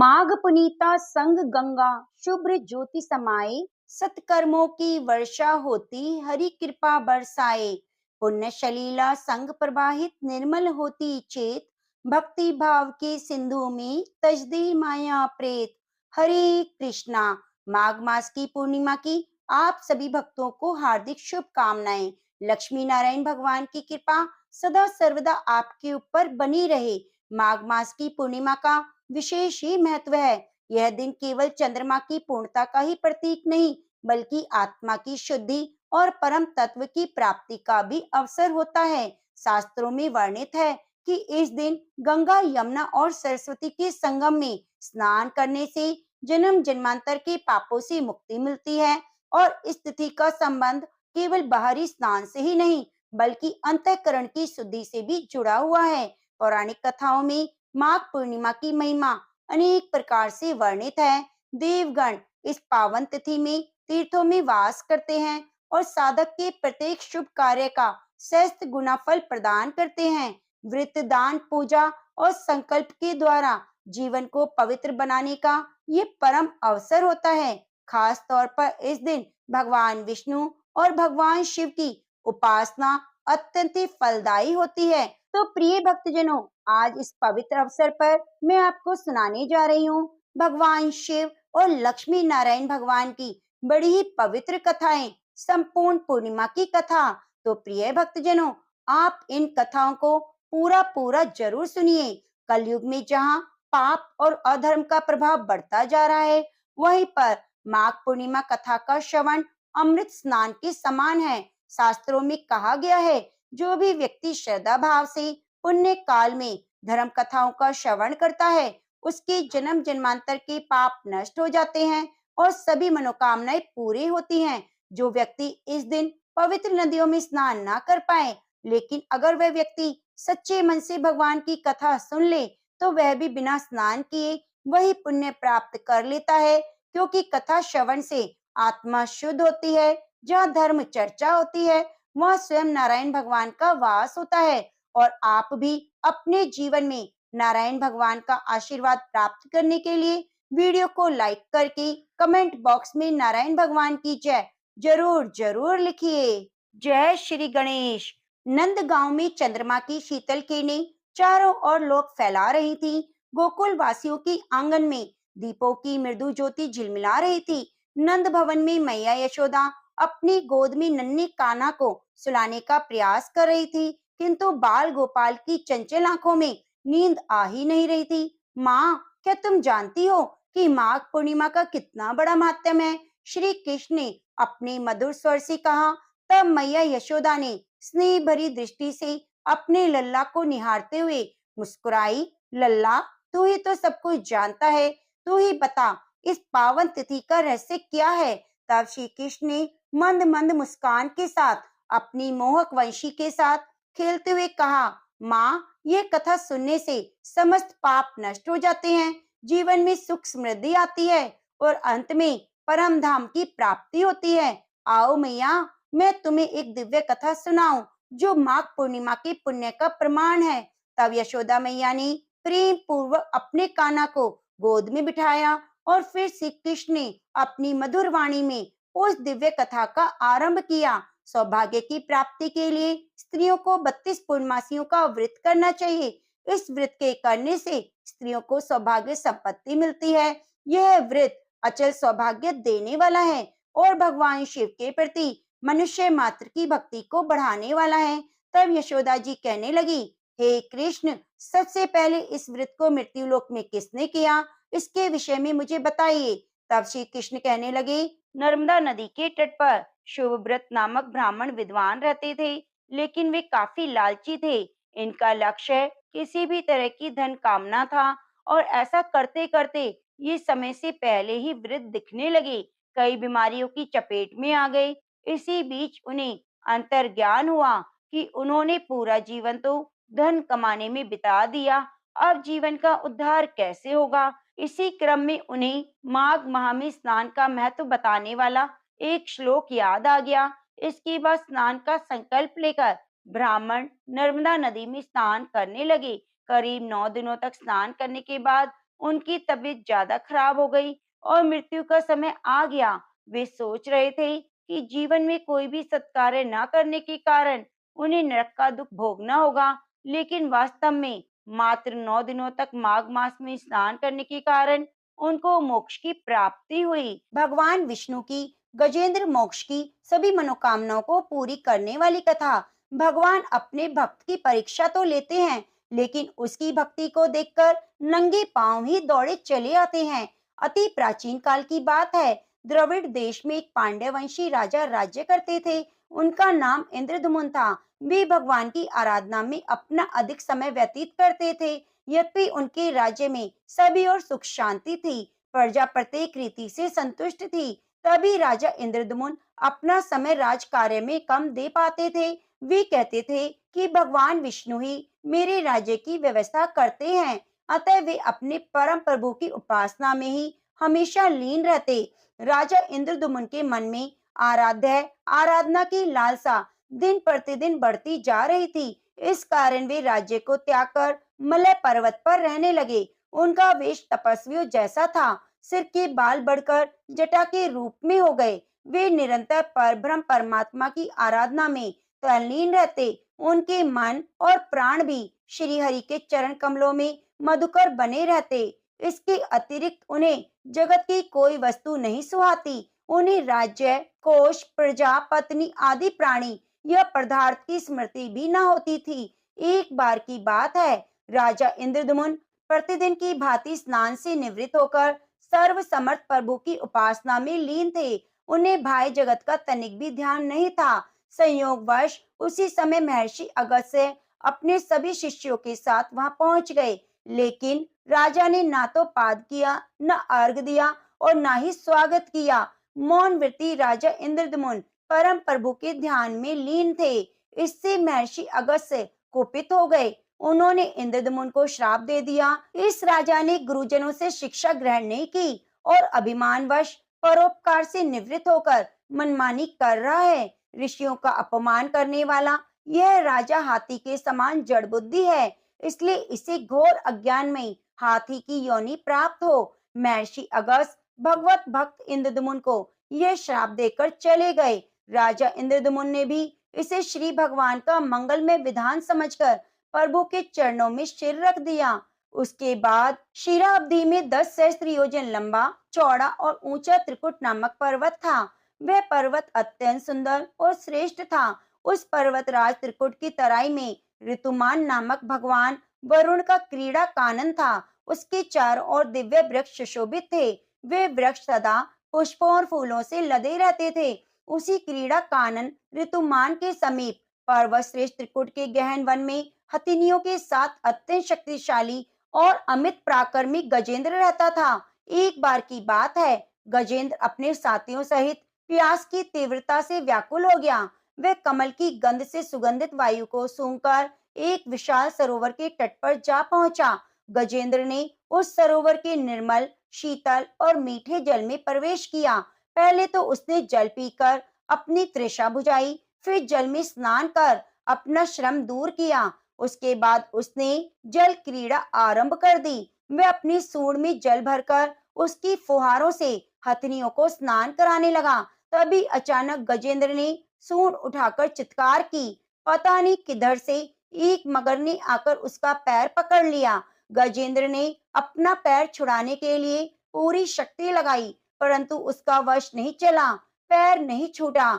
माघ पुनीता संग गंगा शुभ्र ज्योति समाए। सत्कर्मों की वर्षा होती हरि कृपा बरसाए। पुण्य सलीला संग प्रवाहित निर्मल होती चेत। भक्ति भाव के सिंधु में तजदी माया प्रेत। हरे कृष्णा। माघ मास की पूर्णिमा की आप सभी भक्तों को हार्दिक शुभकामनाएं। लक्ष्मी नारायण भगवान की कृपा सदा सर्वदा आपके ऊपर बनी रहे। माघ मास की पूर्णिमा का विशेष ही महत्व है। यह दिन केवल चंद्रमा की पूर्णता का ही प्रतीक नहीं, बल्कि आत्मा की शुद्धि और परम तत्व की प्राप्ति का भी अवसर होता है। शास्त्रों में वर्णित है कि इस दिन गंगा, यमुना और सरस्वती के संगम में स्नान करने से जन्म जन्मांतर के पापों से मुक्ति मिलती है। और इस तिथि का संबंध केवल बाहरी स्नान से ही नहीं, बल्कि अंतःकरण की शुद्धि से भी जुड़ा हुआ है। पौराणिक कथाओं में माघ पूर्णिमा की महिमा अनेक प्रकार से वर्णित है। देवगण इस पावन तिथि में तीर्थों में वास करते हैं और साधक के प्रत्येक शुभ कार्य का सहस्त्र गुना फल प्रदान करते हैं। व्रत, दान, पूजा और संकल्प के द्वारा जीवन को पवित्र बनाने का ये परम अवसर होता है। खास तौर पर इस दिन भगवान विष्णु और भगवान शिव की उपासना अत्यंत ही फलदायी होती है। तो प्रिय भक्तजनों, आज इस पवित्र अवसर पर मैं आपको सुनाने जा रही हूँ भगवान शिव और लक्ष्मी नारायण भगवान की बड़ी ही पवित्र कथाएं, संपूर्ण पूर्णिमा की कथा। तो प्रिय भक्तजनों, आप इन कथाओं को पूरा पूरा जरूर सुनिए। कलयुग में जहाँ पाप और अधर्म का प्रभाव बढ़ता जा रहा है, वहीं पर माघ पूर्णिमा कथा का श्रवण अमृत स्नान के समान है। शास्त्रों में कहा गया है, जो भी व्यक्ति श्रद्धा भाव से पुण्य काल में धर्म कथाओं का श्रवण करता है, उसके जन्म जन्मांतर के पाप नष्ट हो जाते हैं और सभी मनोकामनाएं पूरी होती हैं। जो व्यक्ति इस दिन पवित्र नदियों में स्नान ना कर पाए, लेकिन अगर वह व्यक्ति सच्चे मन से भगवान की कथा सुन ले, तो वह भी बिना स्नान किए वही पुण्य प्राप्त कर लेता है। क्योंकि कथा श्रवण से आत्मा शुद्ध होती है। जहाँ धर्म चर्चा होती है, वहाँ स्वयं नारायण भगवान का वास होता है। और आप भी अपने जीवन में नारायण भगवान का आशीर्वाद प्राप्त करने के लिए वीडियो को लाइक करके कमेंट बॉक्स में नारायण भगवान की जय जरूर जरूर लिखिए। जय श्री गणेश। नंद गांव में चंद्रमा की शीतल किरणें चारों ओर लोग फैला रही थी। गोकुल वासियों की आंगन में दीपों की मृदु ज्योति झिलमिला रही थी। नंद भवन में मैया यशोदा अपनी गोद में नन्हे कान्हा को सुलाने का प्रयास कर रही थी, किंतु बाल गोपाल की चंचल आंखों में नींद आ ही नहीं रही थी। माँ, क्या तुम जानती हो कि माघ पूर्णिमा का कितना बड़ा महात्म्य है? श्री कृष्ण ने अपने मधुर स्वर से कहा। तब मैया यशोदा ने स्नेह भरी दृष्टि से अपने लल्ला को निहारते हुए मुस्कुराई। लल्ला, तू ही तो सब कुछ जानता है, तू ही बता, इस पावन तिथि का रहस्य क्या है? तब श्री कृष्ण ने मंद मंद मुस्कान के साथ अपनी मोहक वंशी के साथ खेलते हुए कहा, माँ, ये कथा सुनने से समस्त पाप नष्ट हो जाते हैं, जीवन में सुख समृद्धि आती है और अंत में परम धाम की प्राप्ति होती है। आओ मैया, मैं तुम्हें एक दिव्य कथा सुनाऊं, जो माघ पूर्णिमा के पुण्य का प्रमाण है। तब यशोदा मैया ने प्रेम पूर्वक अपने कान्हा को गोद में बिठाया और फिर श्री कृष्ण ने अपनी मधुर वाणी में उस दिव्य कथा का आरंभ किया। सौभाग्य की प्राप्ति के लिए स्त्रियों को 32 पूर्णमासियों का व्रत करना चाहिए। इस व्रत के करने से स्त्रियों को सौभाग्य संपत्ति मिलती है। यह व्रत अचल सौभाग्य देने वाला है और भगवान शिव के प्रति मनुष्य मात्र की भक्ति को बढ़ाने वाला है। तब यशोदा जी कहने लगी, हे कृष्ण, सबसे पहले इस व्रत को मृत्यु लोक में किसने किया, इसके विषय में मुझे बताइए। तब श्री कृष्ण कहने लगे, नर्मदा नदी के तट पर शुभव्रत नामक ब्राह्मण विद्वान रहते थे, लेकिन वे काफी लालची थे। इनका लक्ष्य किसी भी तरह की धन कामना था और ऐसा करते करते ये समय से पहले ही वृद्ध दिखने लगे। कई बीमारियों की चपेट में आ गए। इसी बीच उन्हें अंतर्ज्ञान हुआ कि उन्होंने पूरा जीवन तो धन कमाने में बिता दिया, अब जीवन का उद्धार कैसे होगा। इसी क्रम में उन्हें माघ माह में स्नान का महत्व बताने वाला एक श्लोक याद आ गया। इसके बाद स्नान का संकल्प लेकर ब्राह्मण नर्मदा नदी में स्नान करने लगे। करीब 9 दिनों तक स्नान करने के बाद उनकी तबीयत ज्यादा खराब हो गई और मृत्यु का समय आ गया। वे सोच रहे थे कि जीवन में कोई भी सत्कार्य न करने के कारण उन्हें नरक का दुख भोगना होगा, लेकिन वास्तव में मात्र 9 दिनों तक माघ मास में स्नान करने के कारण उनको मोक्ष की प्राप्ति हुई। भगवान विष्णु की गजेंद्र मोक्ष की सभी मनोकामनाओं को पूरी करने वाली कथा। भगवान अपने भक्त की परीक्षा तो लेते हैं, लेकिन उसकी भक्ति को देखकर नंगे पांव ही दौड़े चले आते हैं। अति प्राचीन काल की बात है। द्रविड़ देश में एक पांड्य वंशी राजा राज्य करते थे। उनका नाम इंद्रदमुन था। वे भगवान की आराधना में अपना अधिक समय व्यतीत करते थे। यद्यपि उनके राज्य में सभी और सुख शांति थी। प्रजा प्रत्येक रीति से संतुष्ट थी। तभी राजा इंद्रदमुन अपना समय राज कार्य में कम दे पाते थे। वे कहते थे कि भगवान विष्णु ही मेरे राज्य की व्यवस्था करते हैं, अतः वे अपने परम प्रभु की उपासना में ही हमेशा लीन रहते। राजा इंद्रदमुन के मन में आराध्य आराधना की लालसा दिन प्रतिदिन बढ़ती जा रही थी। इस कारण वे राज्य को त्याग कर मलय पर्वत पर रहने लगे। उनका वेश तपस्वियों जैसा था। सिर के बाल बढ़कर जटा के रूप में हो गए। वे निरंतर परब्रह्म परमात्मा की आराधना में तल्लीन रहते। उनके मन और प्राण भी श्री हरि के चरण कमलों में मधुकर बने रहते। इसके अतिरिक्त उन्हें जगत की कोई वस्तु नहीं सुहाती। उन्हें राज्य, कोष, प्रजा, पत्नी आदि प्राणी यह पदार्थ की स्मृति भी न होती थी। एक बार की बात है, राजा इंद्रदमुन प्रतिदिन की भांति स्नान से निवृत्त होकर सर्व समर्थ प्रभु की उपासना में लीन थे। उन्हें भाई जगत का तनिक भी ध्यान नहीं था। संयोगवश उसी समय महर्षि अगस्त्य अपने सभी शिष्यों के साथ वहां पहुंच गए, लेकिन राजा ने ना तो पाद किया, न अर्घ दिया और ना ही स्वागत किया। मौन व्रती राजा इंद्रदमुन परम प्रभु के ध्यान में लीन थे। इससे महर्षि अगस्त्य कुपित हो गए। उन्होंने इंद्रदमुन को श्राप दे दिया। इस राजा ने गुरुजनों से शिक्षा ग्रहण नहीं की और अभिमानवश परोपकार से निवृत्त होकर मनमानी कर रहा है। ऋषियों का अपमान करने वाला यह राजा हाथी के समान जड़ बुद्धि है, इसलिए इसे घोर अज्ञान में हाथी की योनि प्राप्त हो। महर्षि अगस्त्य भगवत भक्त इंद्रदमुन को यह श्राप देकर चले गए। राजा इंद्रदमुन ने भी इसे श्री भगवान का मंगलमय विधान समझकर प्रभु के चरणों में सिर रख दिया। उसके बाद क्षीराब्दी में 10 सहस्त्र योजन लंबा, चौड़ा और ऊंचा त्रिकुट नामक पर्वत था। वह पर्वत अत्यंत सुंदर और श्रेष्ठ था। उस पर्वतराज त्रिकुट की तराई में ऋतुमान नामक भगवान वरुण का क्रीड़ा कानन था। उसके चारों ओर दिव्य वृक्ष सुशोभित थे। वे वृक्ष सदा पुष्पों और फूलों से लदे रहते थे। उसी क्रीड़ा कानन ऋतुमान के समीप पर्वत श्रेष्ठ त्रिकुट के गहन वन में हथिनियों के साथ अत्यंत शक्तिशाली और अमित पराक्रमी गजेंद्र रहता था। एक बार की बात है, गजेंद्र अपने साथियों सहित प्यास की तीव्रता से व्याकुल हो गया। वह कमल की गंध से सुगंधित वायु को सूंघकर एक विशाल सरोवर के तट पर जा पहुंचा। गजेंद्र ने उस सरोवर के निर्मल, शीतल और मीठे जल में प्रवेश किया। पहले तो उसने जल पीकर अपनी तृषा बुझाई, फिर जल में स्नान कर अपना श्रम दूर किया। उसके बाद उसने जल क्रीड़ा आरंभ कर दी। वह अपनी सूंड में जल भरकर उसकी फुहारों से हथनियों को स्नान कराने लगा। तभी अचानक गजेंद्र ने सूंड उठाकर चित्कार की। पता नहीं किधर से एक मगर ने आकर उसका पैर पकड़ लिया। गजेंद्र ने अपना पैर छुड़ाने के लिए पूरी शक्ति लगाई, परंतु उसका वश नहीं चला। पैर नहीं छूटा।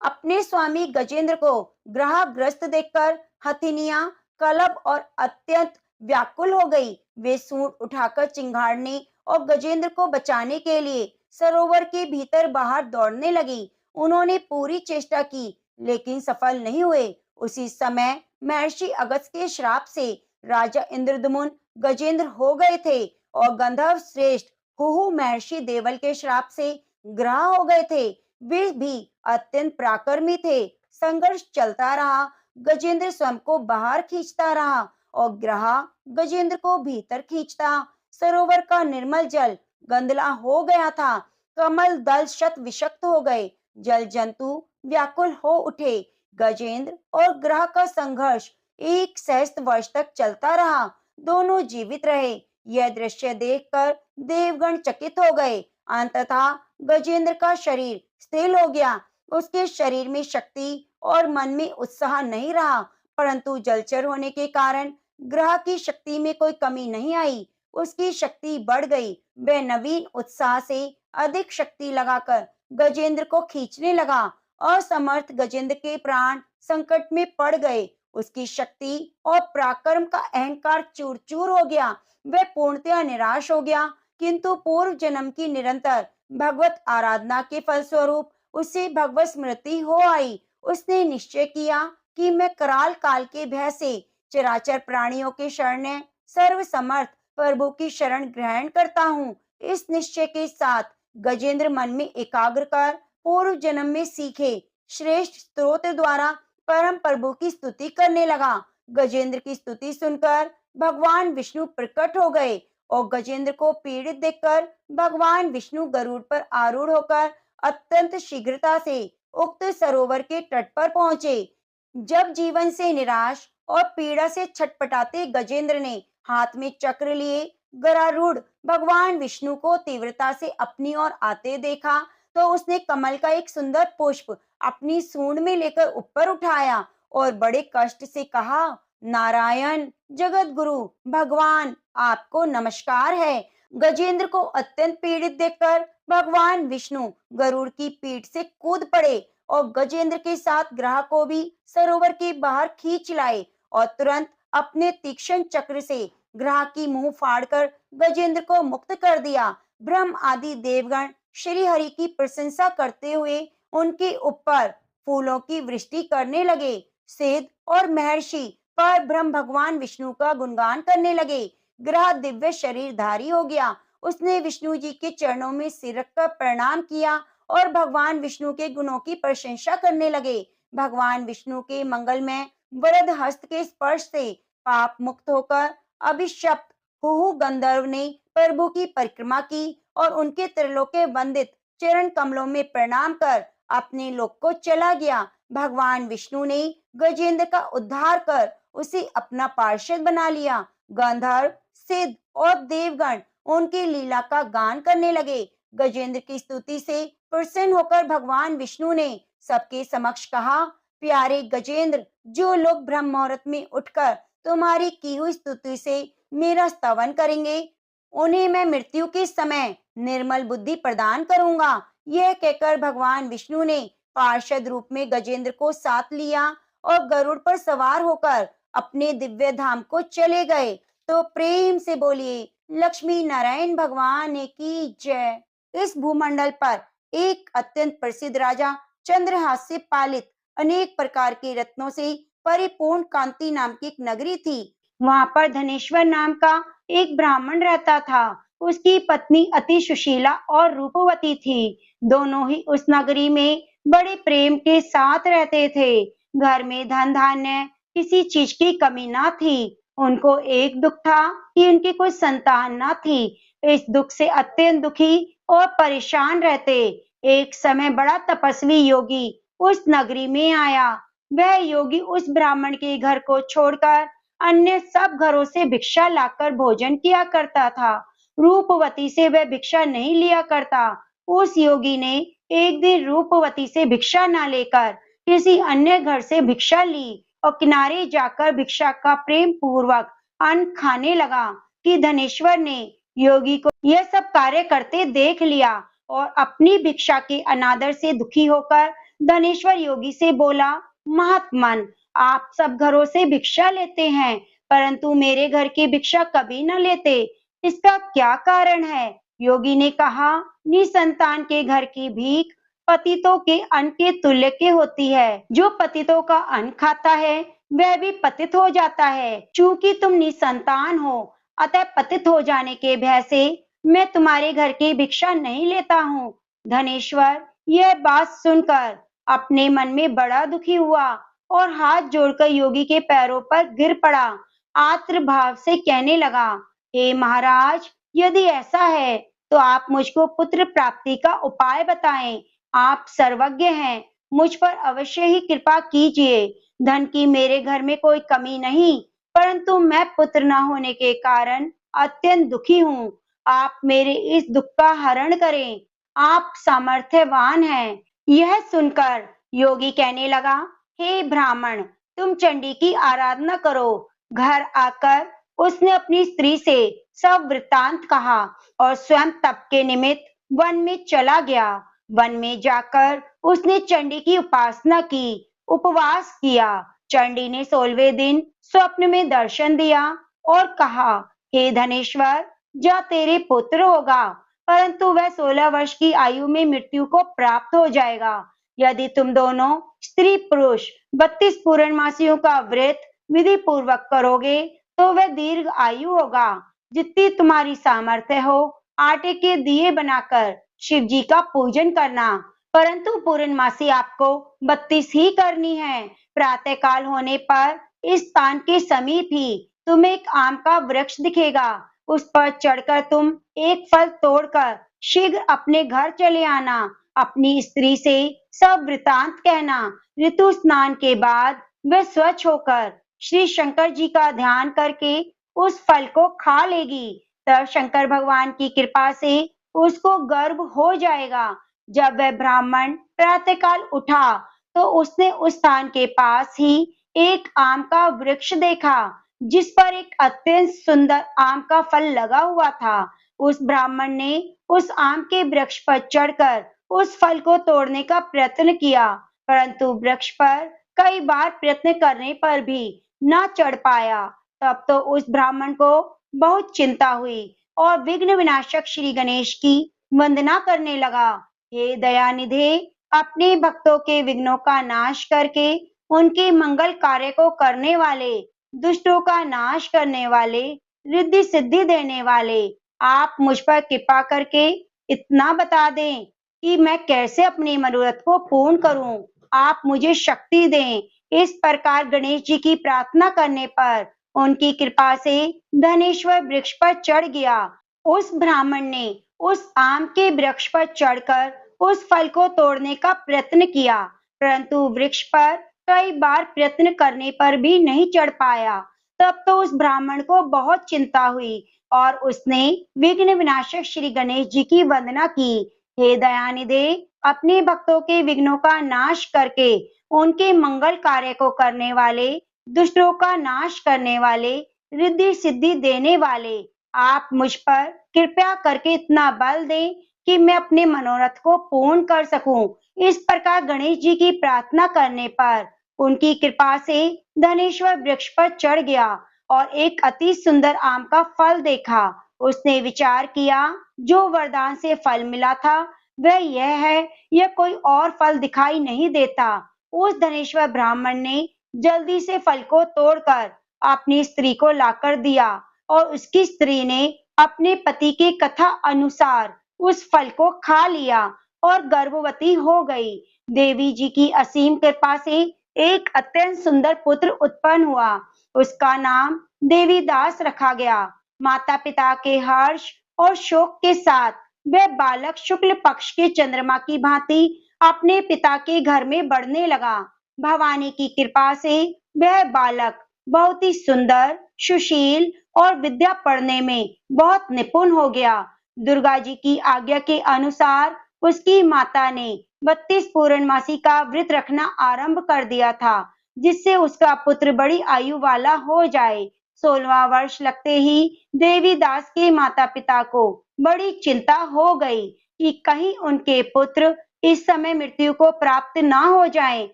अपने स्वामी गजेंद्र को ग्रहग्रस्त देखकर हथिनियां कलब और अत्यंत व्याकुल हो गई। वे सूंड उठाकर चिंगाड़ने और गजेंद्र को बचाने के लिए सरोवर के भीतर बाहर दौड़ने लगी। उन्होंने पूरी चेष्टा की, लेकिन सफल नहीं हुए। उसी समय महर्षि अगस्त्य के श्राप से राजा इंद्रदमुन गजेंद्र हो गए थे और गंधर्व श्रेष्ठ हुहु महर्षि देवल के श्राप से ग्रह हो गए थे। वे भी अत्यंत पराक्रमी थे। संघर्ष चलता रहा। गजेंद्र स्वयं को बाहर खींचता रहा और ग्रह गजेंद्र को भीतर खींचता। सरोवर का निर्मल जल गंदला हो गया था। कमल दल शत विषक्त हो गए। जल जंतु व्याकुल हो उठे। गजेंद्र और ग्रह का संघर्ष 1 सहस्त्र वर्ष तक चलता रहा। दोनों जीवित रहे। यह दृश्य देखकर देवगण चकित हो गए। अंततः गजेंद्र का शरीर स्थिर हो गया। उसके शरीर में शक्ति और मन में उत्साह नहीं रहा, परंतु जलचर होने के कारण ग्रह की शक्ति में कोई कमी नहीं आई। उसकी शक्ति बढ़ गई। वह नवीन उत्साह से अधिक शक्ति लगाकर गजेंद्र को खींचने लगा। असमर्थ गजेंद्र के प्राण संकट में पड़ गए। उसकी शक्ति और पराक्रम का अहंकार चूर चूर हो गया। वह पूर्णतया निराश हो गया, किंतु पूर्व जन्म की निरंतर भगवत आराधना के फलस्वरूप उसे भगवत स्मृति हो आई। उसने निश्चय किया कि मैं कराल काल के भय से चराचर प्राणियों के शरण सर्व समर्थ प्रभु की शरण ग्रहण करता हूँ। इस निश्चय के साथ गजेंद्र मन में एकाग्र कर पूर्व जन्म में सीखे श्रेष्ठ स्तोत्र द्वारा परम प्रभु की स्तुति करने लगा। गजेंद्र की स्तुति सुनकर भगवान विष्णु प्रकट हो गए और गजेंद्र को पीड़ित देखकर भगवान विष्णु गरुड़ पर आरूढ़ होकर अत्यंत शीघ्रता से उक्त सरोवर के तट पर पहुंचे। जब जीवन से निराश और पीड़ा से छटपटाते गजेंद्र ने हाथ में चक्र लिए गरुड़ भगवान विष्णु को तीव्रता से अपनी ओर आते देखा, तो उसने कमल का एक सुंदर पुष्प अपनी सूंड में लेकर ऊपर उठाया और बड़े कष्ट से कहा, नारायण जगत गुरु भगवान, आपको नमस्कार है। गजेंद्र को अत्यंत पीड़ित देखकर भगवान विष्णु गरुड़ की पीठ से कूद पड़े और गजेंद्र के साथ ग्रह को भी सरोवर के बाहर खींच लाए और तुरंत अपने तीक्ष्ण चक्र से ग्रह की मुंह फाड़कर गजेंद्र को मुक्त कर दिया। ब्रह्म आदि देवगण श्री हरि की प्रशंसा करते हुए उनके ऊपर फूलों की वृष्टि करने लगे। सिद्ध और महर्षि पर ब्रह्म भगवान विष्णु का गुणगान करने लगे। ग्रह दिव्य शरीरधारी हो गया। उसने विष्णु जी के चरणों में सिर रखकर प्रणाम किया और भगवान विष्णु के गुणों की प्रशंसा करने लगे। भगवान विष्णु के मंगलमय वरद हस्त के स्पर्श से पाप मुक्त होकर अभिशप्त हुहु गंधर्व ने प्रभु की परिक्रमा की और उनके त्रिलोके वंदित चरण कमलों में प्रणाम कर अपने लोक को चला गया। भगवान विष्णु ने गजेंद्र का उद्धार कर उसे अपना पार्षद बना लिया। गंधर्व सिद्ध और देवगण उनकी लीला का गान करने लगे। गजेंद्र की स्तुति से प्रसन्न होकर भगवान विष्णु ने सबके समक्ष कहा, प्यारे गजेंद्र, जो लोग ब्रह्म मुहूर्त में उठकर तुम्हारी की हुई स्तुति से मेरा स्तवन करेंगे, उन्हें मैं मृत्यु के समय निर्मल बुद्धि प्रदान करूंगा। यह कहकर भगवान विष्णु ने पार्षद रूप में गजेंद्र को साथ लिया और गरुड़ पर सवार होकर अपने दिव्य धाम को चले गए। तो प्रेम से बोलिए लक्ष्मी नारायण भगवान की जय। इस भूमंडल पर एक अत्यंत प्रसिद्ध राजा चंद्रहास से पालित अनेक प्रकार के रत्नों से परिपूर्ण कांति नाम की एक नगरी थी। वहां पर धनेश्वर नाम का एक ब्राह्मण रहता था। उसकी पत्नी अति सुशीला और रूपवती थी। दोनों ही उस नगरी में बड़े प्रेम के साथ रहते थे। घर में धन धान्य किसी चीज की कमी ना थी। उनको एक दुख था कि उनकी कोई संतान ना थी। इस दुख से अत्यंत दुखी और परेशान रहते। एक समय बड़ा तपस्वी योगी उस नगरी में आया। वह योगी उस ब्राह्मण के घर को छोड़कर अन्य सब घरों से भिक्षा लाकर भोजन किया करता था। रूपवती से वह भिक्षा नहीं लिया करता। उस योगी ने एक दिन रूपवती से भिक्षा न लेकर किसी अन्य घर से भिक्षा ली और किनारे जाकर भिक्षा का प्रेम पूर्वक अन्न खाने लगा कि धनेश्वर ने योगी को यह सब कार्य करते देख लिया और अपनी भिक्षा के अनादर से दुखी होकर धनेश्वर योगी से बोला, महात्मन, आप सब घरों से भिक्षा लेते हैं, परंतु मेरे घर की भिक्षा कभी न लेते। इसका क्या कारण है? योगी ने कहा, निसंतान के घर की भीख पतितों के अन्न के तुल्य के होती है। जो पतितों का अन्न खाता है वह भी पतित हो जाता है। चूंकि तुम निसंतान हो, अतः पतित हो जाने के भय से मैं तुम्हारे घर की भिक्षा नहीं लेता हूँ। धनेश्वर यह बात सुनकर अपने मन में बड़ा दुखी हुआ और हाथ जोड़कर योगी के पैरों पर गिर पड़ा। आर्द्र भाव से कहने लगा, हे महाराज, यदि ऐसा है तो आप मुझको पुत्र प्राप्ति का उपाय बताएं। आप सर्वज्ञ हैं, मुझ पर अवश्य ही कृपा कीजिए। धन की मेरे घर में कोई कमी नहीं, परंतु मैं पुत्र न होने के कारण अत्यंत दुखी हूँ। आप मेरे इस दुख का हरण करें। आप सामर्थ्यवान हैं। यह सुनकर योगी कहने लगा, हे ब्राह्मण, तुम चंडी की आराधना करो। घर आकर उसने अपनी स्त्री से सब वृत्तांत कहा और स्वयं तप के निमित्त वन में चला गया। वन में जाकर उसने चंडी की उपासना की, उपवास किया। चंडी ने 16वें दिन स्वप्न में दर्शन दिया और कहा, हे धनेश्वर, जा तेरे पुत्र होगा, परंतु वह 16 वर्ष की आयु में मृत्यु को प्राप्त हो जाएगा। यदि तुम दोनों स्त्री पुरुष 32 पूर्णमासियों का व्रत विधि पूर्वक करोगे तो वह दीर्घ आयु होगा। जितनी तुम्हारी सामर्थ्य हो, आटे के दिए बनाकर शिव जी का पूजन करना, परंतु पूर्णमासी आपको 32 ही करनी है। प्रातः काल होने पर इस स्थान के समीप ही तुम्हें एक आम का वृक्ष दिखेगा। उस पर चढ़कर तुम एक फल तोड़कर शीघ्र अपने घर चले आना। अपनी स्त्री से सब वृतांत कहना। ऋतु स्नान के बाद वह स्वच्छ होकर श्री शंकर जी का ध्यान करके उस फल को खा लेगी। तब शंकर भगवान की कृपा से उसको गर्भ हो जाएगा। जब वह ब्राह्मण प्रातःकाल उठा तो उसने उस स्थान के पास ही एक आम का वृक्ष देखा, जिस पर एक अत्यंत सुंदर आम का फल लगा हुआ था। उस ब्राह्मण ने उस आम के वृक्ष पर चढ़कर उस फल को तोड़ने का प्रयत्न किया, परंतु वृक्ष पर कई बार प्रयत्न करने पर भी न चढ़ पाया। तब तो उस ब्राह्मण को बहुत चिंता हुई और विघ्न विनाशक श्री गणेश की वंदना करने लगा। हे दयानिधे, अपने भक्तों के विघ्नों का नाश करके उनके मंगल कार्य को करने वाले, दुष्टों का नाश करने वाले, रिद्धि सिद्धि देने वाले, आप मुझ पर कृपा करके इतना बता दें कि मैं कैसे अपने मनोरथ को पूर्ण करूं। आप मुझे शक्ति दें। इस प्रकार गणेश जी की प्रार्थना करने पर उनकी कृपा से धनेश्वर वृक्ष पर चढ़ गया। उस ब्राह्मण ने उस आम के वृक्ष पर चढ़कर उस फल को तोड़ने का प्रयत्न किया, परंतु वृक्ष पर कई बार प्रयत्न करने पर भी नहीं चढ़ पाया। तब तो उस ब्राह्मण को बहुत चिंता हुई और उसने विघ्न विनाशक श्री गणेश जी की वंदना की। हे दयानिधे, अपने भक्तों के विघ्नों का नाश करके उनके मंगल कार्य को करने वाले, दुष्टों का नाश करने वाले, रिद्धि सिद्धि देने वाले, आप मुझ पर कृपया करके इतना बल दें कि मैं अपने मनोरथ को पूर्ण कर सकूं। इस प्रकार गणेश जी की प्रार्थना करने पर उनकी कृपा से धनेश्वर वृक्ष पर चढ़ गया और एक अति सुंदर आम का फल देखा। उसने विचार किया, जो वरदान से फल मिला था वह यह है, यह कोई और फल दिखाई नहीं देता। उस धनेश्वर ब्राह्मण ने जल्दी से फल को तोड़कर अपनी स्त्री को लाकर दिया और उसकी स्त्री ने अपने पति की कथा अनुसार उस फल को खा लिया और गर्भवती हो गई। देवी जी की असीम कृपा से एक अत्यंत सुंदर पुत्र उत्पन्न हुआ। उसका नाम देवीदास रखा गया। माता पिता के हर्ष और शोक के साथ वह बालक शुक्ल पक्ष के चंद्रमा की भांति अपने पिता के घर में बढ़ने लगा। भवानी की कृपा से वह बालक बहुत ही सुंदर, सुशील और विद्या पढ़ने में बहुत निपुण हो गया। दुर्गा जी की आज्ञा के अनुसार उसकी माता ने 32 पूर्णमासी का व्रत रखना आरंभ कर दिया था, जिससे उसका पुत्र बड़ी आयु वाला हो जाए। 16वां वर्ष लगते ही देवीदास के माता पिता को बड़ी चिंता हो गई कि कहीं उनके पुत्र इस समय मृत्यु को प्राप्त ना हो जाएं।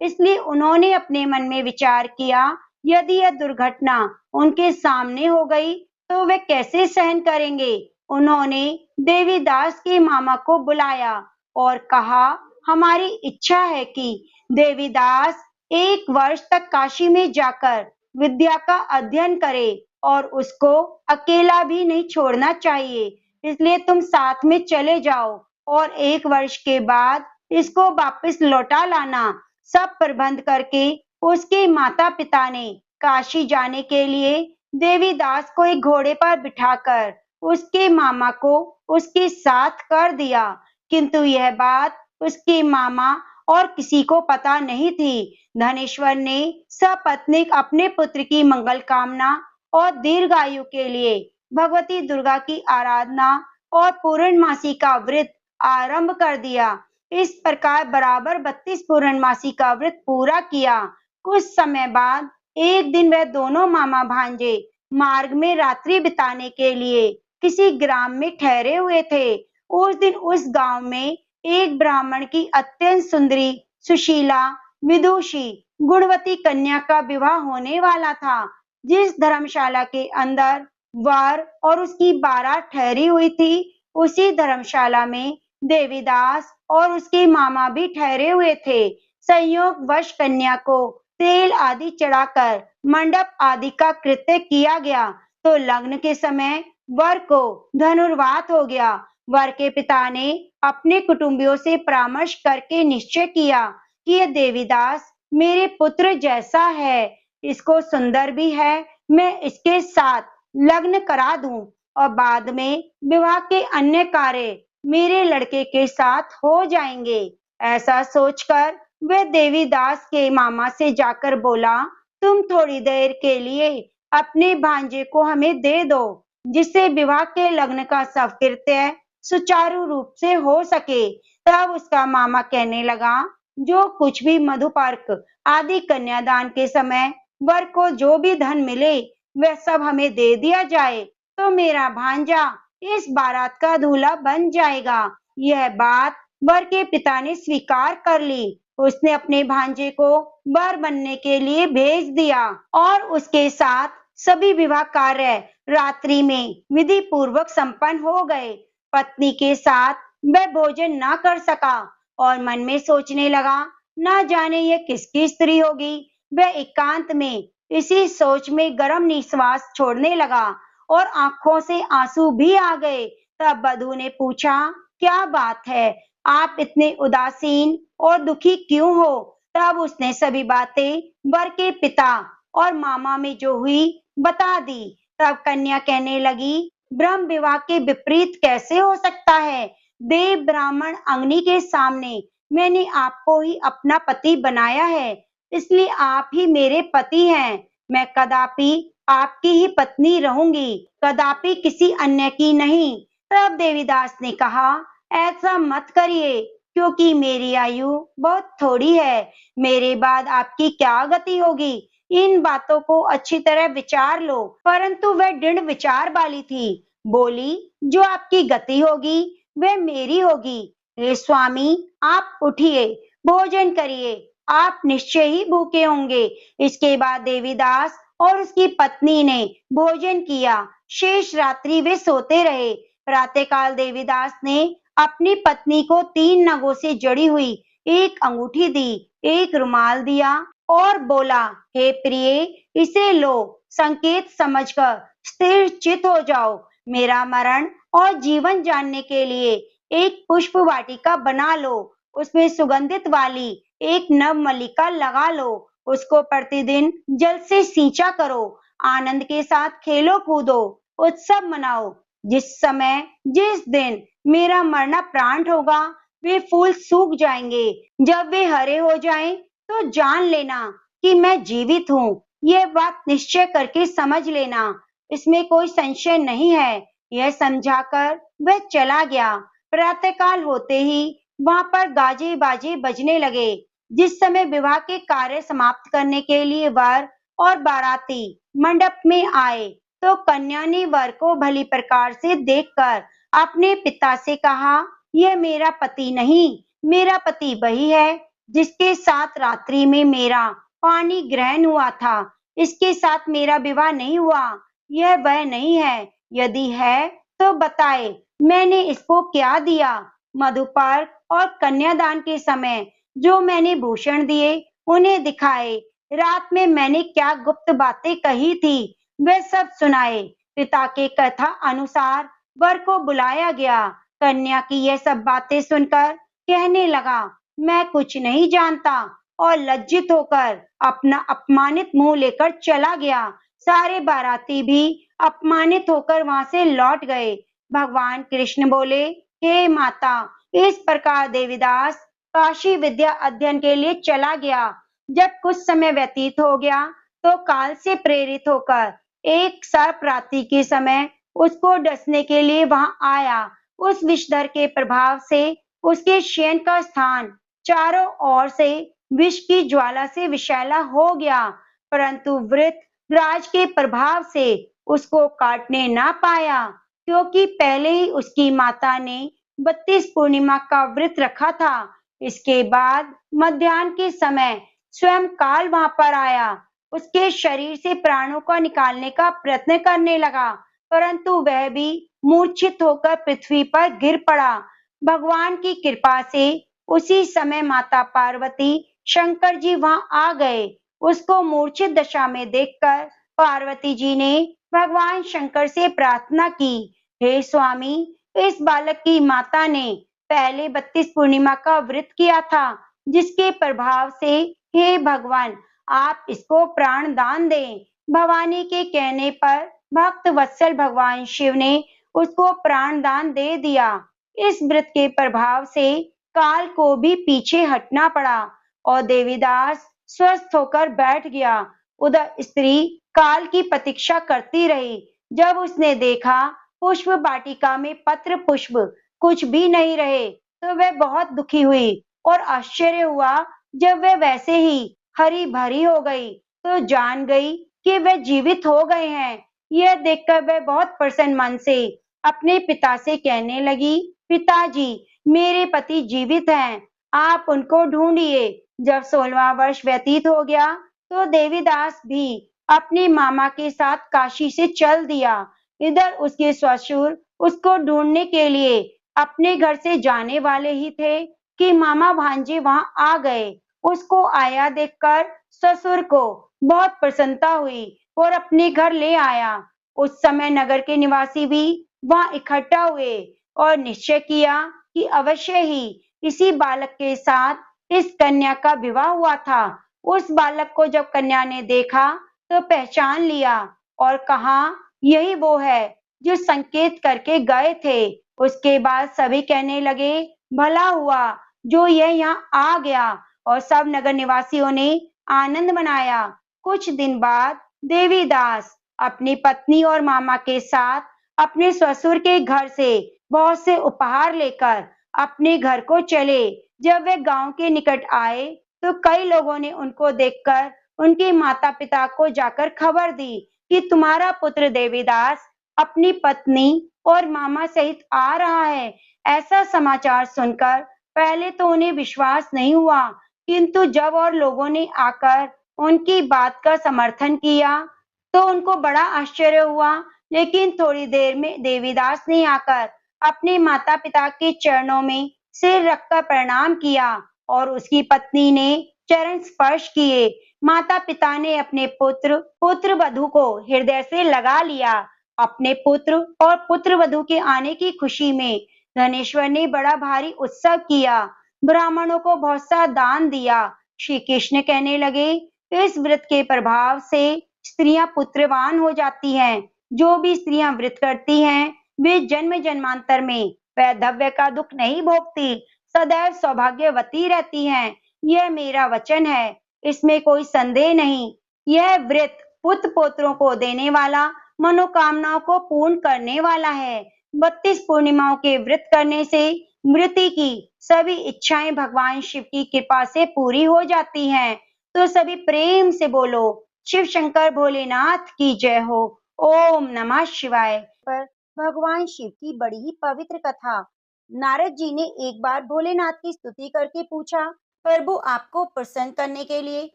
इसलिए उन्होंने अपने मन में विचार किया, यदि यह दुर्घटना उनके सामने हो गई तो वे कैसे सहन करेंगे। उन्होंने देवीदास के मामा को बुलाया और कहा, हमारी इच्छा है कि देवीदास 1 वर्ष तक काशी में जाकर विद्या का अध्ययन करे और उसको अकेला भी नहीं छोड़ना चाहिए। इसलिए तुम साथ में चले जाओ और 1 वर्ष के बाद इसको वापस लौटा लाना। सब प्रबंध करके उसके माता पिता ने काशी जाने के लिए देवीदास को एक घोड़े पर बिठाकर उसके मामा को उसके साथ कर दिया, किंतु यह बात उसके मामा और किसी को पता नहीं थी। धनेश्वर ने सपत्नीक अपने पुत्र की मंगल कामना और दीर्घायु के लिए भगवती दुर्गा की आराधना और पूर्णमासी का व्रत आरंभ कर दिया। इस प्रकार बराबर 32 पूर्णमासी का व्रत पूरा किया। कुछ समय बाद एक दिन वह दोनों मामा भांजे मार्ग में रात्रि बिताने के लिए किसी ग्राम में ठहरे हुए थे। उस दिन उस गांव में एक ब्राह्मण की अत्यंत सुंदरी, सुशीला, विदुषी, गुणवती कन्या का विवाह होने वाला था। जिस धर्मशाला के अंदर वर और उसकी बारात ठहरी हुई थी, उसी धर्मशाला में देवीदास और उसके मामा भी ठहरे हुए थे। संयोगवश कन्या को तेल आदि चढ़ाकर मंडप आदि का कृत्य किया गया, तो लग्न के समय वर को धनुर्वात हो गया। वर के पिता ने अपने कुटुंबियों से परामर्श करके निश्चय किया कि यह देवीदास मेरे पुत्र जैसा है, इसको सुंदर भी है, मैं इसके साथ लग्न करा दूं और बाद में विवाह के अन्य कार्य मेरे लड़के के साथ हो जाएंगे। ऐसा सोचकर वह देवीदास के मामा से जाकर बोला, तुम थोड़ी देर के लिए अपने भांजे को हमें दे दो, जिससे विवाह के लग्न का सब कृत्य सुचारू रूप से हो सके। तब उसका मामा कहने लगा, जो कुछ भी मधुपर्क आदि कन्यादान के समय वर को जो भी धन मिले वह सब हमें दे दिया जाए, तो मेरा भांजा इस बारात का दूल्हा बन जाएगा। यह बात वर के पिता ने स्वीकार कर ली। उसने अपने भांजे को वर बनने के लिए भेज दिया और उसके साथ सभी विवाह कार्य रात्रि में विधि पूर्वक संपन्न हो गए। पत्नी के साथ वह भोजन न कर सका और मन में सोचने लगा, न जाने यह किसकी स्त्री होगी। वह एकांत में इसी सोच में गर्म निश्वास छोड़ने लगा और आंखों से आंसू भी आ गए। तब वधू ने पूछा, क्या बात है, आप इतने उदासीन और दुखी क्यों हो? तब उसने सभी बातें वर के पिता और मामा में जो हुई बता दी। तब कन्या कहने लगी, ब्रह्म विवाह के विपरीत कैसे हो सकता है? देव ब्राह्मण अग्नि के सामने मैंने आपको ही अपना पति बनाया है, इसलिए आप ही मेरे पति हैं। मैं कदापि आपकी ही पत्नी रहूंगी, कदापि किसी अन्य की नहीं। तब देवीदास ने कहा, ऐसा मत करिए, क्योंकि मेरी आयु बहुत थोड़ी है, मेरे बाद आपकी क्या गति होगी। इन बातों को अच्छी तरह विचार लो। परंतु वह दृढ़ विचार वाली थी। बोली, जो आपकी गति होगी वह मेरी होगी। हे स्वामी, आप उठिए, भोजन करिए, आप निश्चय ही भूखे होंगे। इसके बाद देवीदास और उसकी पत्नी ने भोजन किया। शेष रात्रि वे सोते रहे। प्रातःकाल देवीदास ने अपनी पत्नी को 3 नगों से जड़ी हुई एक अंगूठी दी, एक रुमाल दिया और बोला, हे प्रिय, इसे लो, संकेत समझकर स्थिर चित हो जाओ। मेरा मरण और जीवन जानने के लिए एक पुष्प वाटिका बना लो, उसमें सुगंधित वाली एक नव मल्लिका लगा लो, उसको प्रतिदिन जल से सींचा करो, आनंद के साथ खेलो कूदो, उत्सव मनाओ। जिस समय जिस दिन मेरा मरना प्राण होगा, वे फूल सूख जाएंगे। जब वे हरे हो जाएं, तो जान लेना कि मैं जीवित हूँ। यह बात निश्चय करके समझ लेना, इसमें कोई संशय नहीं है। यह समझाकर वह चला गया। प्रातःकाल होते ही वहां पर गाजे बाजे बजने लगे। जिस समय विवाह के कार्य समाप्त करने के लिए वर और बाराती मंडप में आए, तो कन्या ने वर को भली प्रकार से देखकर अपने पिता से कहा, यह मेरा पति नहीं, मेरा पति वही है जिसके साथ रात्रि में मेरा पानी ग्रहण हुआ था। इसके साथ मेरा विवाह नहीं हुआ। यह वह नहीं है, यदि है तो बताए, मैंने इसको क्या दिया। मधुपर्क और कन्यादान के समय जो मैंने भूषण दिए उन्हें दिखाए। रात में मैंने क्या गुप्त बातें कही थी वे सब सुनाए। पिता के कथा अनुसार वर को बुलाया गया। कन्या की यह सब बातें सुनकर कहने लगा, मैं कुछ नहीं जानता, और लज्जित होकर अपना अपमानित मुंह लेकर चला गया। सारे बाराती भी अपमानित होकर वहां से लौट गए। भगवान कृष्ण बोले, हे माता, इस प्रकार देवीदास काशी विद्या अध्ययन के लिए चला गया। जब कुछ समय व्यतीत हो गया, तो काल से प्रेरित होकर एक सर्प रात्रि के समय उसको डसने के लिए वहां आया। उस विषधर के प्रभाव से उसके शयन का स्थान चारों ओर से विष की ज्वाला से विषैला हो गया, परंतु वृत्त राज के प्रभाव से उसको काटने ना पाया, क्योंकि पहले ही उसकी माता ने 32 पूर्णिमा का व्रत रखा था। इसके बाद मध्याह्न के समय स्वयं काल वहां पर आया, उसके शरीर से प्राणों को निकालने का प्रयत्न करने लगा, परंतु वह भी मूर्छित होकर पृथ्वी पर गिर पड़ा। भगवान की कृपा से उसी समय माता पार्वती शंकर जी वहां आ गए। उसको मूर्छित दशा में देखकर पार्वती जी ने भगवान शंकर से प्रार्थना की, हे स्वामी, इस बालक की माता ने पहले 32 पूर्णिमा का व्रत किया था, जिसके प्रभाव से हे भगवान आप इसको प्राण दान दें। भवानी के कहने पर भक्त वत्सल भगवान शिव ने उसको प्राण दान दे दिया। इस व्रत के प्रभाव से काल को भी पीछे हटना पड़ा और देवीदास स्वस्थ होकर बैठ गया। उधर स्त्री काल की प्रतीक्षा करती रही। जब उसने देखा पुष्प वाटिका में पत्र पुष्प कुछ भी नहीं रहे, तो वह बहुत दुखी हुई और आश्चर्य हुआ। जब वह वैसे ही हरी भरी हो गई, तो जान गई कि वे जीवित हो गए हैं। यह देखकर वह बहुत प्रसन्न मन से अपने पिता से कहने लगी, पिताजी, मेरे पति जीवित हैं, आप उनको ढूंढिए। जब 16वां वर्ष व्यतीत हो गया, तो देवीदास भी अपने मामा के साथ काशी से चल दिया। इधर उसके ससुर उसको ढूंढने के लिए अपने घर से जाने वाले ही थे कि मामा भांजे वहां आ गए। उसको आया देखकर ससुर को बहुत प्रसन्नता हुई और अपने घर ले आया। उस समय नगर के निवासी भी वहां इकट्ठा हुए और निश्चय किया कि अवश्य ही इसी बालक के साथ इस कन्या का विवाह हुआ था। उस बालक को जब कन्या ने देखा, तो पहचान लिया और कहा, यही वो है जो संकेत करके गए थे। उसके बाद सभी कहने लगे, भला हुआ जो यह यहाँ आ गया, और सब नगर निवासियों ने आनंद मनाया। कुछ दिन बाद देवीदास अपनी पत्नी और मामा के साथ अपने ससुर के घर से बहुत से उपहार लेकर अपने घर को चले। जब वे गांव के निकट आए, तो कई लोगों ने उनको देखकर उनके माता-पिता को जाकर खबर दी कि तुम्हारा पुत्र देवीदास अपनी पत्नी और मामा सहित आ रहा है। ऐसा समाचार सुनकर पहले तो उन्हें विश्वास नहीं हुआ, किंतु जब और लोगों ने आकर उनकी बात का समर्थन किया, तो उनको बड़ा आश्चर्य हुआ। लेकिन थोड़ी देर में देवीदास ने आकर अपने माता-पिता के चरणों में सिर रखकर प्रणाम किया और उसकी पत्नी ने चरण स्पर्श किए। माता-पिता ने अपने पुत्र वधू को हृदय से लगा लिया। अपने पुत्र और पुत्र वधू के आने की खुशी में धनेश्वर ने बड़ा भारी उत्सव किया, ब्राह्मणों को बहुत सा दान दिया। श्री कृष्ण कहने लगे, इस व्रत के प्रभाव से स्त्रियां पुत्रवान हो जाती हैं। जो भी स्त्रियां व्रत करती हैं, वे जन्म जन्मांतर में वैधव्य का दुख नहीं भोगती, सदैव सौभाग्यवती रहती हैं। यह मेरा वचन है, इसमें कोई संदेह नहीं। यह व्रत पुत्र पोत्रों को देने वाला, मनोकामनाओं को पूर्ण करने वाला है। 32 पूर्णिमाओं के व्रत करने से मृत्यु की सभी इच्छाएं भगवान शिव की कृपा से पूरी हो जाती हैं। तो सभी प्रेम से बोलो, शिव शंकर भोलेनाथ की जय हो। ओम नमः शिवाय। पर भगवान शिव की बड़ी ही पवित्र कथा। नारद जी ने एक बार भोलेनाथ की स्तुति करके पूछा, प्रभु, आपको प्रसन्न करने के लिए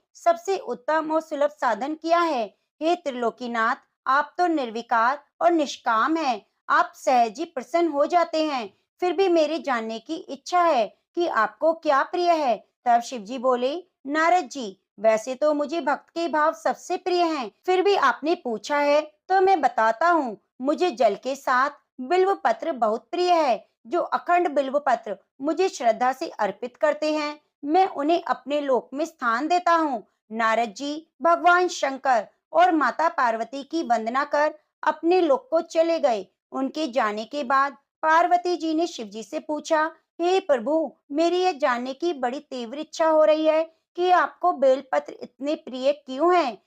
सबसे उत्तम और सुलभ साधन क्या है? हे त्रिलोकीनाथ, आप तो निर्विकार और निष्काम हैं। आप सहज ही प्रसन्न हो जाते हैं। फिर भी मेरे जानने की इच्छा है कि आपको क्या प्रिय है। तब शिव जी बोले, नारद जी, वैसे तो मुझे भक्त के भाव सबसे प्रिय हैं, फिर भी आपने पूछा है तो मैं बताता हूँ। मुझे जल के साथ बिल्व पत्र बहुत प्रिय है। जो अखंड बिल्व पत्र मुझे श्रद्धा से अर्पित करते हैं, मैं उन्हें अपने लोक में स्थान देता हूँ। नारद जी भगवान शंकर और माता पार्वती की वंदना कर अपने लोक को चले गए। उनके जाने के बाद पार्वती जी ने शिव जी से पूछा, हे प्रभु, मेरी यह जानने की बड़ी तीव्र इच्छा हो रही है कि आपको बेलपत्र इतने प्रिय क्यों हैं?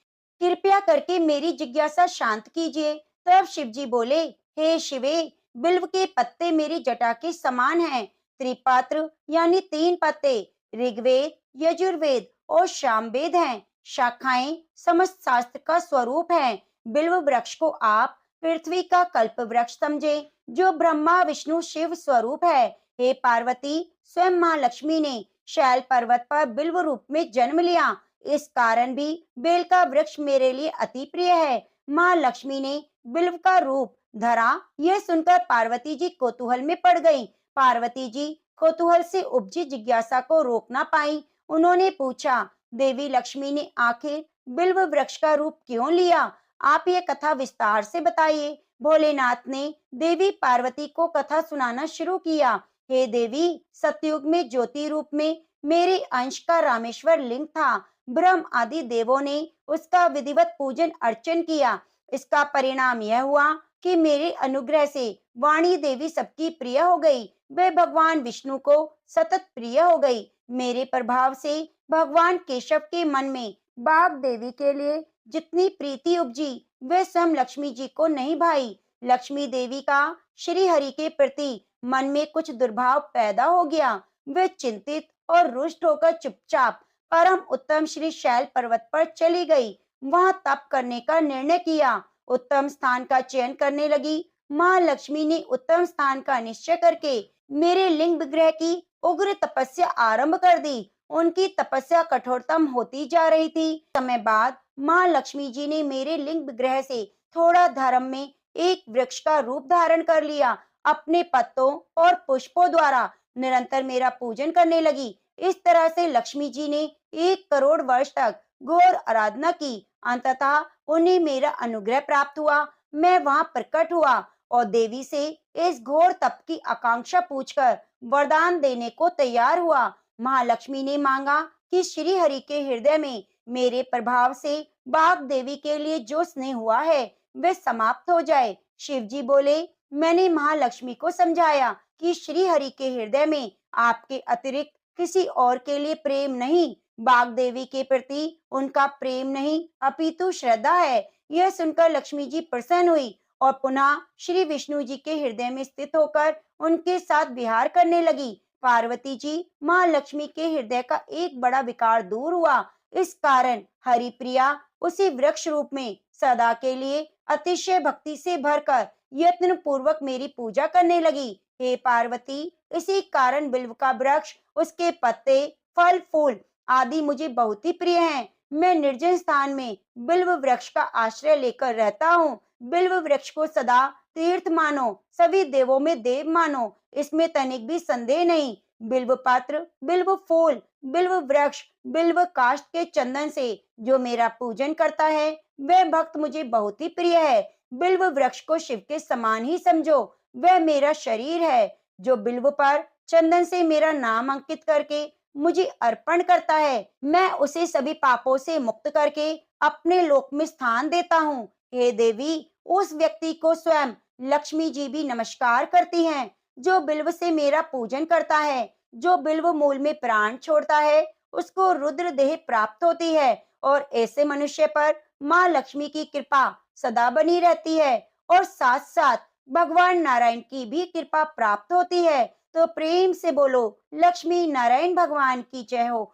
कृपया करके मेरी जिज्ञासा शांत कीजिए। तब शिव जी बोले, हे शिवे, बिल्व के पत्ते मेरी जटा के समान हैं। त्रिपात्र यानी 3 पत्ते ऋग्वेद, यजुर्वेद और सामवेद हैं। शाखाएं समस्त शास्त्र का स्वरूप हैं। बिल्व वृक्ष को आप पृथ्वी का कल्प वृक्ष समझे, जो ब्रह्मा विष्णु शिव स्वरूप है। हे पार्वती, स्वयं माँ लक्ष्मी ने शैल पर्वत पर बिल्व रूप में जन्म लिया। इस कारण भी बेल का वृक्ष मेरे लिए अति प्रिय है। माँ लक्ष्मी ने बिल्व का रूप धरा, यह सुनकर पार्वती जी कौतूहल में पड़ गईं। पार्वती जी कौतूहल से उपजी जिज्ञासा को रोक ना पाई। उन्होंने पूछा, देवी लक्ष्मी ने आखिर बिल्व वृक्ष का रूप क्यों लिया? आप ये कथा विस्तार से बताइए। भोलेनाथ ने देवी पार्वती को कथा सुनाना शुरू किया। हे देवी, सतयुग में ज्योति रूप में मेरे अंश का रामेश्वर लिंग था। ब्रह्म आदि देवों ने उसका विधिवत पूजन अर्चन किया। इसका परिणाम यह हुआ कि मेरे अनुग्रह से वाणी देवी सबकी प्रिय हो गई। वे भगवान विष्णु को सतत प्रिय हो गई। मेरे प्रभाव से भगवान केशव के मन में बाग देवी के लिए जितनी प्रीति उपजी, वे स्वयं लक्ष्मी जी को नहीं भाई। लक्ष्मी देवी का श्री हरि के प्रति मन में कुछ दुर्भाव पैदा हो गया। वे चिंतित और रुष्ट होकर चुपचाप परम उत्तम श्री शैल पर्वत पर चली गई। वहां तप करने का निर्णय किया। उत्तम स्थान का चयन करने लगी। माँ लक्ष्मी ने उत्तम स्थान का निश्चय करके मेरे लिंग विग्रह की उग्र तपस्या आरंभ कर दी। उनकी तपस्या कठोरतम होती जा रही थी। समय बाद माँ लक्ष्मी जी ने मेरे लिंग विग्रह से थोड़ा धर्म में एक वृक्ष का रूप धारण कर लिया। अपने पत्तों और पुष्पों द्वारा निरंतर मेरा पूजन करने लगी। इस तरह से लक्ष्मी जी ने 1 करोड़ वर्ष तक घोर आराधना की। अंततः उन्हें मेरा अनुग्रह प्राप्त हुआ। मैं वहां प्रकट हुआ और देवी से इस घोर तप की आकांक्षा पूछकर वरदान देने को तैयार हुआ। महालक्ष्मी ने मांगा कि श्री हरि के हृदय में मेरे प्रभाव से बाग देवी के लिए जो स्नेह हुआ है वे समाप्त हो जाए। शिव जी बोले, मैंने महालक्ष्मी को समझाया कि श्री हरि के हृदय में आपके अतिरिक्त किसी और के लिए प्रेम नहीं, बाग देवी के प्रति उनका प्रेम नहीं अपितु श्रद्धा है। यह सुनकर लक्ष्मी जी प्रसन्न हुई और पुनः श्री विष्णु जी के हृदय में स्थित होकर उनके साथ विहार करने लगी। पार्वती जी माँ लक्ष्मी के हृदय का एक बड़ा विकार दूर हुआ। इस कारण हरिप्रिया उसी वृक्ष रूप में सदा के लिए अतिशय भक्ति से भरकर यत्न पूर्वक मेरी पूजा करने लगी। हे पार्वती, इसी कारण बिल्व का वृक्ष, उसके पत्ते, फल, फूल आदि मुझे बहुत ही प्रिय हैं। मैं निर्जन स्थान में बिल्व वृक्ष का आश्रय लेकर रहता हूँ। बिल्व वृक्ष को सदा तीर्थ मानो, सभी देवों में देव मानो, इसमें तनिक भी संदेह नहीं। बिल्व पत्र, बिल्व फूल, बिल्व वृक्ष, बिल्व काष्ठ के चंदन से जो मेरा पूजन करता है, वह भक्त मुझे बहुत ही प्रिय है। बिल्व वृक्ष को शिव के समान ही समझो। वह मेरा शरीर है। जो बिल्व पर चंदन से मेरा नाम अंकित करके मुझे अर्पण करता है, मैं उसे सभी पापों से मुक्त करके अपने लोक में स्थान देता हूँ। हे देवी, उस व्यक्ति को स्वयं लक्ष्मी जी भी नमस्कार करती हैं, जो बिल्व से मेरा पूजन करता है। जो बिल्व मूल में प्राण छोड़ता है, उसको रुद्र देह प्राप्त होती है और ऐसे मनुष्य पर माँ लक्ष्मी की कृपा सदा बनी रहती है और साथ साथ भगवान नारायण की भी कृपा प्राप्त होती है। तो प्रेम से बोलो, लक्ष्मी नारायण भगवान की जय हो।